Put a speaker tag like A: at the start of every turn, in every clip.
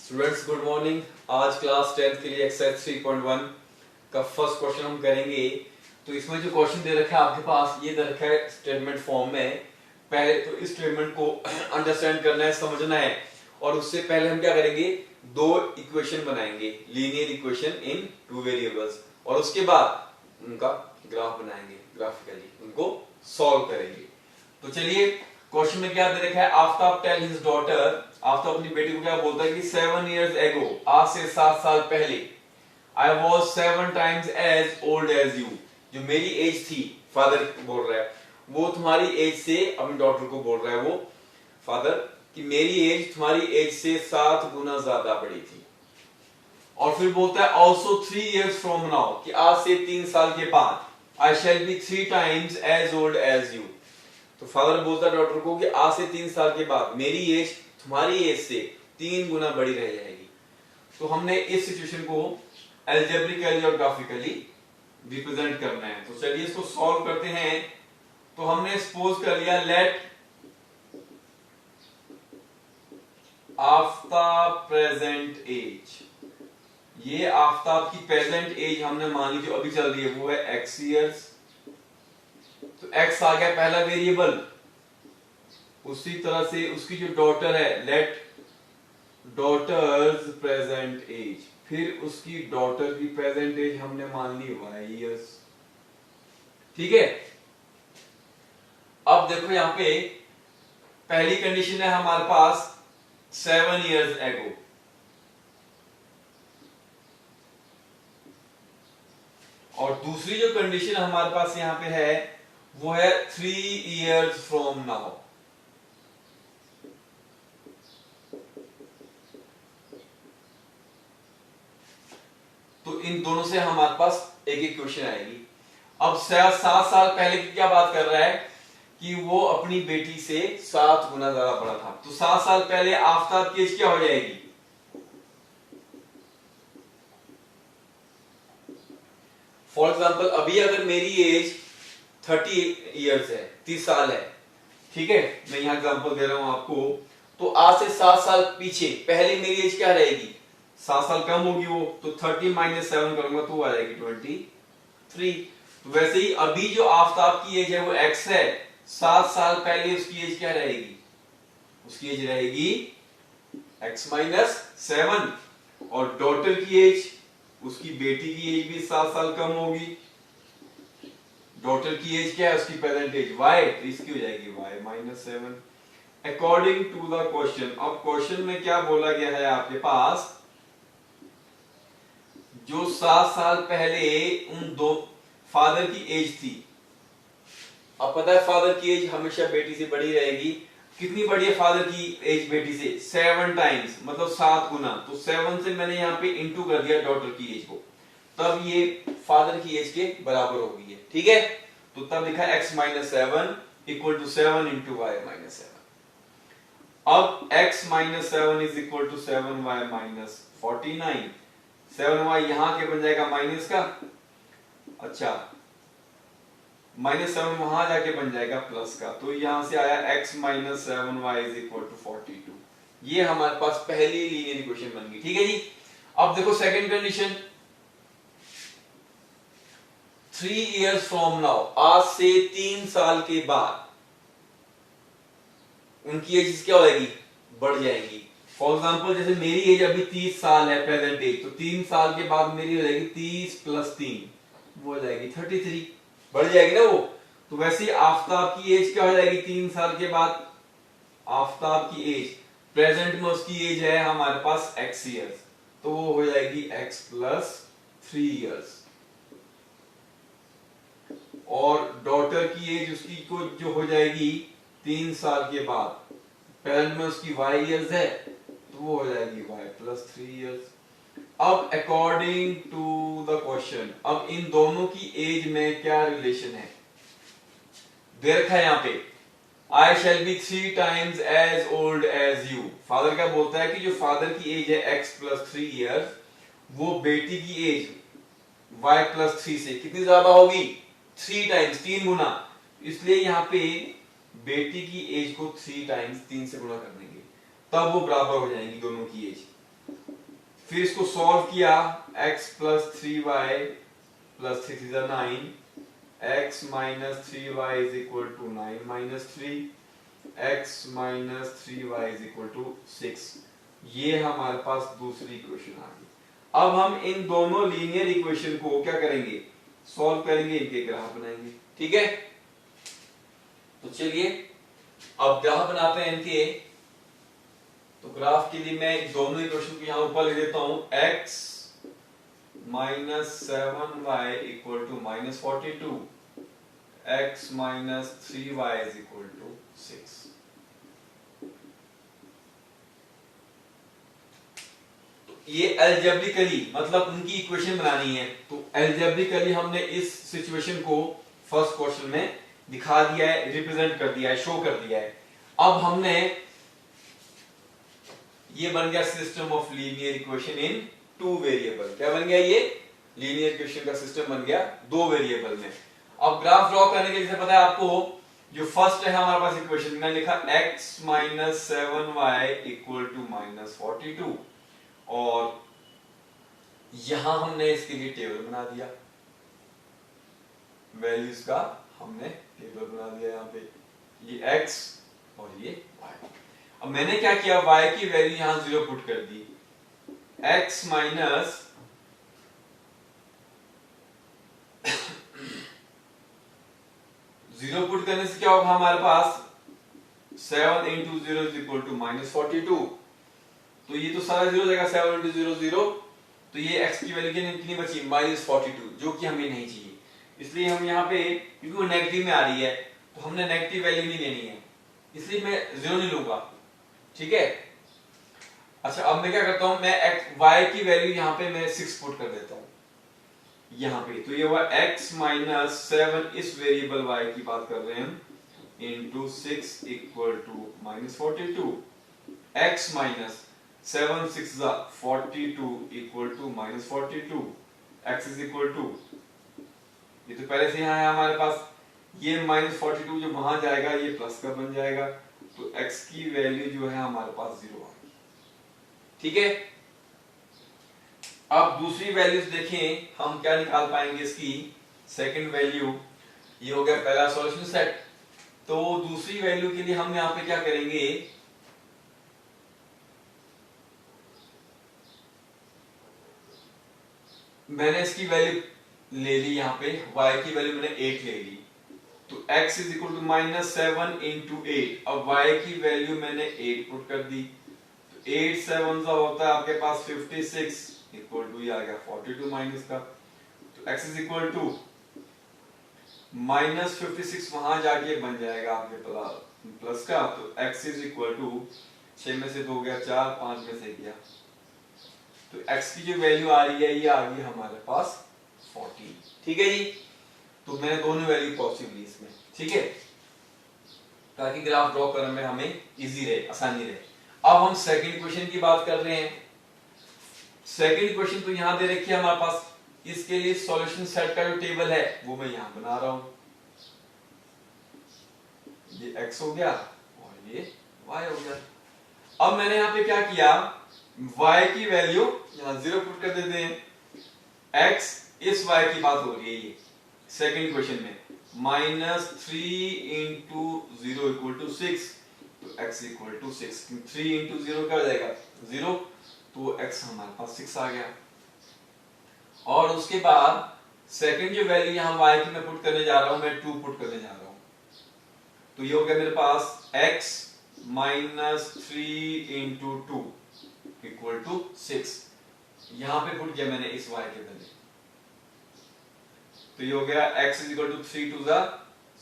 A: Students good morning. आज class 10th के लिए एक्सरसाइज 3.1 का फर्स्ट क्वेश्चन हम करेंगे। तो इसमें जो क्वेश्चन दे रखा है आपके पास, ये दे रखा है स्टेटमेंट फॉर्म में। पहले तो इस स्टेटमेंट को अंडरस्टैंड करना है, समझना है, और उससे पहले हम क्या करेंगे, दो इक्वेशन बनाएंगे, linear equation in two variables, और उसके बाद उनका ग्राफ बनाएंगे, ग्राफिकली उनको सॉल्व करेंगे। तो चलिए, क्वेश्चन में क्या दे रखा है, Aftab tell his daughter, Aftab अपनी बेटी को क्या बोलता है कि 7 years ago, आज से 7 साल पहले, I was 7 times as old as you, जो मेरी एज थी, फादर बोल रहा है, वो तुम्हारी एज से, अपनी डॉटर को बोल रहा है वो फादर, कि मेरी एज तुम्हारी एज से 7 गुना ज्यादा बड़ी थी। और फिर बोलता है also 3 years from now, कि आज से 3 साल के बाद, I shall be 3 times as old as you। तो फादर बोलता है डॉटर को कि आज से 3 साल के बाद मेरी एज तुम्हारी एज से 3 गुना बड़ी रह जाएगी। तो हमने इस सिचुएशन को अलजेब्रिकली और ग्राफिकली रिप्रेजेंट करना है। तो चलिए इसको सॉल्व करते हैं। तो हमने सपोज कर लिया, लेट आफ्ताब प्रेजेंट एज, ये आफ्ताब की प्रेजेंट एज हमने मान ली जो अभी चल रही है वो है x ईयर्स। तो x आ गया पहला वेरिएबल। उसी तरह से उसकी जो डॉटर है, लेट डॉटर्स प्रेजेंट एज, फिर उसकी डॉटर की प्रेजेंट एज हमने मान ली y ईयर्स। ठीक है। अब देखो यहां पे पहली कंडीशन है हमारे पास 7 years ago, और दूसरी जो कंडीशन हमारे पास यहां पे है वो है 3 years from now। तो इन दोनों से हमारे पास एक एक क्वेश्चन आएगी। अब 7 साल पहले की क्या बात कर रहा है कि वो अपनी बेटी से 7 गुना ज्यादा बड़ा था। तो 7 साल पहले आफ्ताब की एज क्या हो जाएगी, फॉर एग्जाम्पल अभी अगर मेरी एज 30 years है, 30 साल है, ठीक है, मैं यहां एग्जांपल दे रहा हूं आपको। तो आज से 7 साल पीछे पहले मेरी एज क्या रहेगी, 7 साल कम होगी वो, तो 30 - 7 करूंगा तो आ जाएगी 23। तो वैसे ही अभी जो आफ्ताब की एज है वो x है, 7 साल पहले उसकी एज क्या रहेगी, उसकी एज रहेगी x - 7, और डॉटर की एज, उसकी बेटी की एज भी 7 साल कम होगी। डॉटर की एज क्या है, उसकी प्रेजेंट एज y, तो इसकी हो जाएगी y - 7 according to the question. अब क्वेश्चन में क्या बोला गया है आपके पास, जो 7 साल पहले उन दो फादर की एज थी, अब पता है फादर की एज हमेशा बेटी से बड़ी रहेगी। कितनी बड़ी है फादर की एज बेटी से, 7 टाइम्स, मतलब 7 गुना। तो 7 से मैंने यहाँ पे इंटू कर दिया डॉटर की एज को, तब ये फादर की एज के बराबर हो गई है। ठीक है। तो तब लिखा x - 7 equal to 7 into y - 7। अब x - 7 is equal to 7y - 49। 7y यहां के बन जाएगा माइनस का, अच्छा -7 वहां जाके बन जाएगा प्लस का। तो यहां से आया x - 7y is equal to 42। ये हमारे पास पहली लीनियर इक्वेशन बन गई। ठीक है जी। अब देखो second condition, 3 years from now, आज से 3 साल के बाद उनकी एज क्या हो जाएगी, बढ़ जाएगी। फॉर एग्जाम्पल जैसे मेरी एज अभी 30 साल है प्रेजेंट एज, तो 3 साल के बाद मेरी हो जाएगी 30 + 3, वो हो जाएगी 33, बढ़ जाएगी ना वो। तो वैसे ही आफ्ताब की एज क्या हो जाएगी 3 साल के बाद, आफ्ताब की एज प्रेजेंट में उसकी एज है हमारे पास x ईयर्स, तो वो हो जाएगी x + 3 years। और डॉटर की एज उसकी को जो हो जाएगी 3 साल के बाद, प्रेजेंट में उसकी y ईयर्स है, तो वो हो जाएगी y + 3 years। अब अकॉर्डिंग टू द क्वेश्चन, अब इन दोनों की एज में क्या रिलेशन है, दे रखा है यहां पे I shall be 3 times as old as you। Father क्या बोलता है कि जो फादर की एज है x + 3 years, वो बेटी की एज y + 3 से कितनी ज्यादा होगी, 3 टाइम्स, 3 गुना। इसलिए यहाँ पे बेटी की एज को 3 टाइम्स, 3 से गुणा कर देंगे, तब वो बराबर हो जाएंगी दोनों की एज। फिर इसको सॉल्व किया, x plus 3y plus 3 9, x minus 3y is equal to 9 minus 3, x minus 3y is equal to 6। ये हमारे पास दूसरी इक्वेशन आ गई। अब हम इन दोनों लीनियर इक्वेशन को क्या करेंगे, सॉल्व करेंगे, इनके ग्राफ बनाएंगे। ठीक है, तो चलिए अब ग्राफ बनाते हैं इनके। तो ग्राफ के लिए मैं दोनों इक्वेशन को यहां ऊपर लिख देता हूं, x minus 7y equal to minus 42, x minus 3y is equal to 6। ये अलजेब्रिकली मतलब उनकी इक्वेशन बनानी है, तो अलजेब्रिकली हमने इस सिचुएशन को फर्स्ट क्वेश्चन में दिखा दिया है, रिप्रेजेंट कर दिया है, शो कर दिया है। अब हमने ये बन गया system of linear equation in two variable. क्या बन गया, ये लीनियर इक्वेशन का सिस्टम बन गया दो वेरिएबल में। अब ग्राफ ड्रॉ करने के लिए पता है आपको, जो फर्स्ट है हमारे पास इक्वेशन, मैंने लिखा x minus 7y equal to minus 42, और यहां हमने इसके लिए टेबल बना दिया, वैल्यूज का हमने टेबल बना दिया। यहाँ पे ये x और ये y। अब मैंने क्या किया, y की वैल्यू यहां 0 पुट कर दी, x माइनस 0 पुट करने से क्या होगा, हमारे पास 7 into 0 is equal to minus 42। तो ये तो सारा 0 हो जाएगा, 7 इंटू 0 0। तो ये x की वैल्यू कितनी बची, माइनस 42, जो कि हमें नहीं चाहिए। इसलिए हम यहाँ पे, क्योंकि वो नेगेटिव में आ रही है, तो हमने नेगेटिव वैल्यू नहीं लेनी है, इसलिए मैं 0 नहीं लूंगा। ठीक है, अच्छा अब मैं क्या करता हूं, मैं y की वैल्यू यहाँ पे मैं 6 पुट कर देता हूं यहाँ पे। तो ये हुआ x माइनस 7, इस वेरिएबल y की बात कर रहे हैं हम, into 6 equal to minus 42, x minus 7 6 42 equal to minus 42, x is equal to, ये तो पहले से यहाँ है हमारे पास, ये माइनस 42 जो वहां जाएगा ये प्लस का बन जाएगा, तो x की वैल्यू जो है हमारे पास 0 आ गई। ठीक है, अब दूसरी वैल्यूज देखें हम क्या निकाल पाएंगे इसकी सेकंड वैल्यू। ये हो गया पहला सॉल्यूशन सेट। तो दूसरी वैल्यू के लिए हम यहाँ पे क्या करेंगे, मैंने इसकी वैल्यू ले ली, यहाँ पे y की वैल्यू मैंने 8 ले ली, तो x is equal to minus 7 into 8। अब y की वैल्यू मैंने 8 पुट कर दी, तो 8 7 सा होता है आपके पास 56 इक्वल टू, ये आ गया 42 माइनस का, तो x is equal to minus 56 वहां जाके बन जाएगा आपके प्लस का, तो x इज इक्वल टू 6 में से 2 गया 4, 5 में से गया, तो x की जो वैल्यू आ रही है ये आ गई हमारे पास 40। ठीक है जी, तो मैंने दोनों वैल्यू पॉजिटिव ली इसमें। ठीक है, ताकि ग्राफ ड्रॉ करने में हमें इजी रहे, आसानी रहे। अब हम सेकंड क्वेश्चन की बात कर रहे हैं। सेकंड क्वेश्चन तो यहां दे रखी है हमारे पास, इसके लिए सॉल्यूशन सेट का जो टेबल है वो मैं यहां बना रहा हूं। ये x हो गया और ये y हो गया। अब मैंने यहां पे क्या किया, y की वैल्यू यहां 0 पुट कर देते हैं, x इस y की बात हो रही है ये सेकंड क्वेश्चन में, माइनस 3 इंटू 0 इक्वल टू 6, तो x इक्वल टू 6, 3 इंटू 0 क्या हो जाएगा 0, तो x हमारे पास 6 आ गया। और उसके बाद सेकंड जो वैल्यू यहां y की मैं पुट करने जा रहा हूं, मैं 2 पुट करने जा रहा हूं, तो ये हो गया मेरे पास x minus 3 into 2 equal to 6, यहां पे पुट किया मैंने इस y के वैल्यू, तो ये हो गया x is equal to 3 to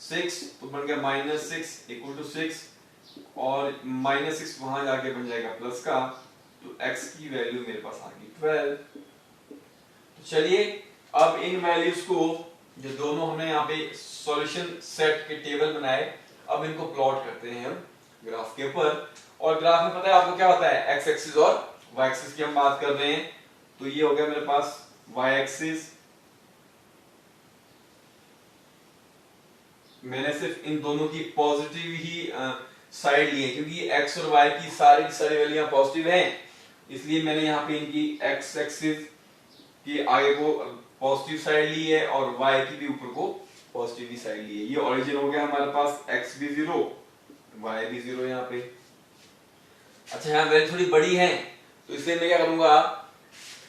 A: 6, तो बन गया माइनस 6 इक्वल टू 6, और माइनस 6 वहां जाके बन जाएगा प्लस का, तो x की वैल्यू मेरे पास आ गई 12। तो चलिए अब इन वैल्यूज को, जो दोनों हमने यहाँ पे सॉल्यूशन सेट के टेबल बनाए, अब इनको प्लॉट करते हैं हम ग्राफ के ऊपर। और ग्राफ में पता है आपको क्या होता है, x एक्सिस और y एक्सिस की हम बात कर रहे हैं, तो ये हो गया मेरे पास y एक्सिस, मैंने सिर्फ इन दोनों की पॉजिटिव ही साइड ली है, क्योंकि x और y की सारी वैल्यू पॉजिटिव हैं, इसलिए मैंने यहाँ पे इनकी एक्स एक्सिस की आगे को पॉजिटिव साइड ली है और वाई की भी ऊपर को पॉजिटिव साइड ली है। ये ओरिजिन हो गया हमारे पास, एक्स भी 0 वाई भी 0 यहाँ पे। अच्छा यहाँ वैल्यू थोड़ी बड़ी है तो इसलिए मैं क्या करूंगा,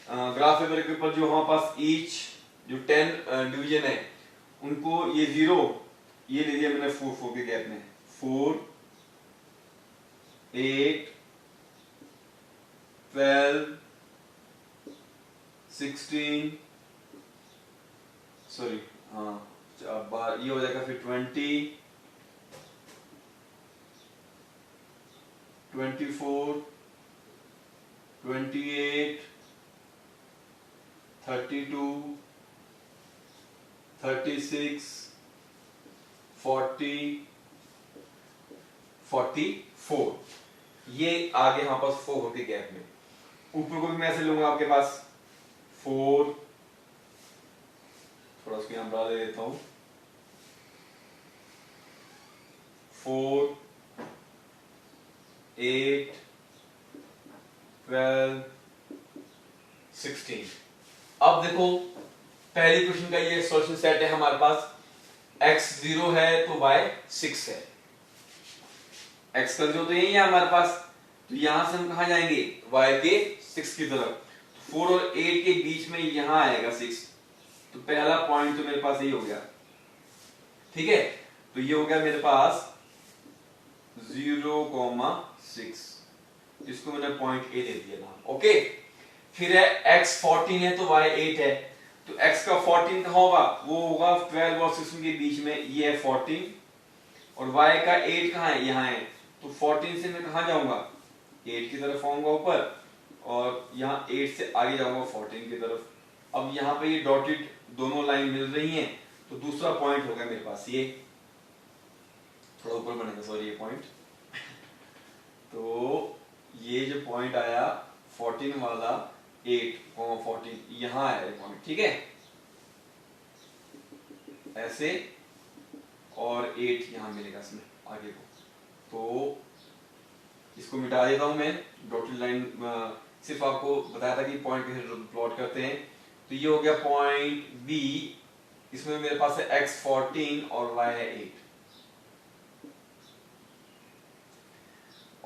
A: ग्राफ पेपर के ऊपर जो हमारे पास ईच जो 10 डिवीजन है उनको ये 0 ये ले लिया मैंने 4 4 के गैप में, 4 8 12 16 सॉरी हाँ ये हो जाएगा फिर 20 24 28 32 36 40 44 ये आगे हमारे पास 4 के गैप में। ऊपर को भी मैं ऐसे लूंगा आपके पास 4, थोड़ा उसको यहां बढ़ा दे देता हूं, 4 8 12 16। अब देखो पहली क्वेश्चन का ये सॉल्यूशन सेट है हमारे पास, x 0 है तो y 6 है, x का 0 तो यही है हमारे पास, तो यहां से हम कहां जाएंगे y के 6 की तरफ, 4 और 8 के बीच में यहां आएगा 6, तो पहला पॉइंट तो मेरे पास यही हो गया, ठीक है। तो ये हो गया मेरे पास 0,6, इसको मैंने पॉइंट ए दे दिया नाम, ओके। फिर है x 14 है तो y 8 है, तो x का 14 कहां होगा, वो होगा 12 और 16 के बीच में, ये है 14, और y का 8 कहां है, यहां है, तो 14 से मैं कहां जाऊंगा 8 की तरफ आऊंगा ऊपर, और यहां 8 से आगे जाऊंगा 14 की तरफ। अब यहां पे ये डॉटेड दोनों लाइन मिल रही हैं, तो दूसरा पॉइंट हो गया मेरे पास ये, थोड़ा ऊपर बनेगा सॉरी ये पॉइंट, तो ये जो पॉइंट आया 14 वाला 8,14 यहां आया ये पॉइंट, ठीक है, ऐसे, और 8 यहां मिलेगा इसमें आगे को, तो इसको मिटा देता हूं मैं, डॉटेड लाइन सिर्फ आपको बताया था कि पॉइंट कैसे प्लॉट करते हैं। तो ये हो गया पॉइंट बी, इसमें मेरे पास है x 14 और y है 8,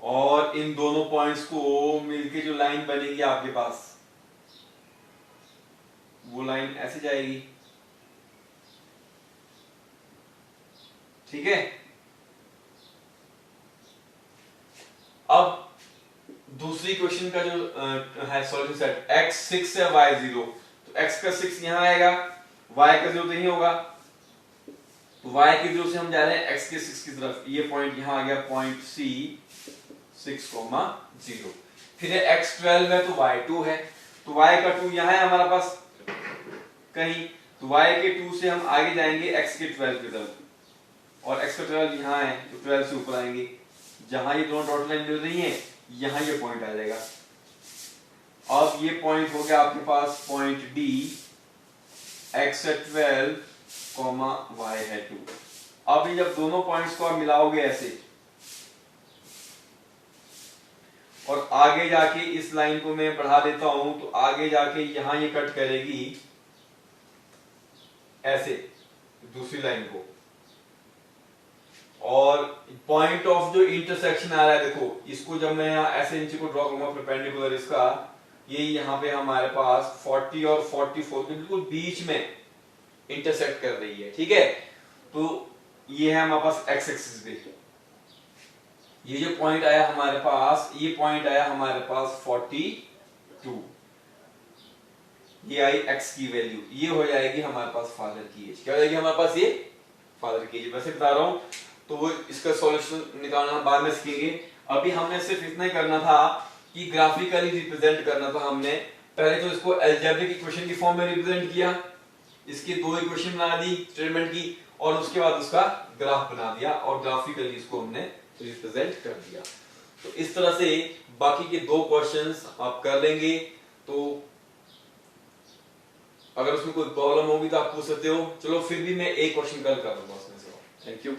A: और इन दोनों पॉइंट्स को मिलके जो लाइन बनेगी आपके पास, वो लाइन ऐसे जाएगी, ठीक है। अब दूसरी क्वेश्चन का जो है सॉल्यूशन सेट, x 6 है y 0, तो x का 6 यहां आएगा, y का 0 तो यही होगा, तो y के 0 से हम जा रहे हैं x के 6 की तरफ, ये पॉइंट यहां आ गया पॉइंट C 6,0। फिर है x 12 है तो y 2 है, तो y का 2 यहां है हमारे पास कहीं, तो y के 2 से हम आगे जाएंगे x के 12 की तरफ, और x का 12 यहां है तो 12 से ऊपर आएंगे, जहां ये दोनों डॉट लाइन मिल रही हैं यहां ये पॉइंट आ जाएगा। अब ये पॉइंट हो गया आपके पास पॉइंट D, x है 12, y है 2। अब ये जब दोनों पॉइंट्स को आप मिलाओगे ऐसे, और आगे जाके इस लाइन को मैं बढ़ा देता हूं, तो आगे जाके यहां ये कट करेगी ऐसे दूसरी लाइन को, और पॉइंट ऑफ जो इंटरसेक्शन आ रहा है देखो, इसको जब मैं यहाँ ऐसे नीचे को ड्रॉ करूंगा परपेंडिकुलर इसका, ये यहाँ पे हमारे पास 40 और 44 के बिल्कुल बीच में इंटरसेक्ट कर रही है, ठीक है। तो ये है हमारे पास एक्स एक्सिस पे, ये जो पॉइंट आया हमारे पास, ये पॉइंट आया हमारे पास 42, ये आई एक्स की वैल्यू, ये हो जाएगी हमारे पास फादर की एज, क्या हो जाएगी हमारे पास, ये फादर की एज। वैसे बता रहा हूं तो वो इसका सॉल्यूशन निकालना बाद में सीखेंगे, अभी हमने सिर्फ इतना ही करना था कि ग्राफिकली रिप्रेजेंट करना था हमने। पहले तो इसको अलजेब्रिक इक्वेशन की फॉर्म में रिप्रेजेंट किया, इसकी दो इक्वेशन बना दी स्टेटमेंट की, और उसके बाद उसका ग्राफ बना दिया, और ग्राफिकली इसको हमने रिप्रेजेंट कर दिया। तो इस तरह से बाकी के दो क्वेश्चंस आप कर लेंगे, तो अगर उसमें कोई प्रॉब्लम होगी तो आप पूछ सकते हो। चलो फिर भी मैं एक क्वेश्चन कल कर दूंगा उसमें से। Thank you.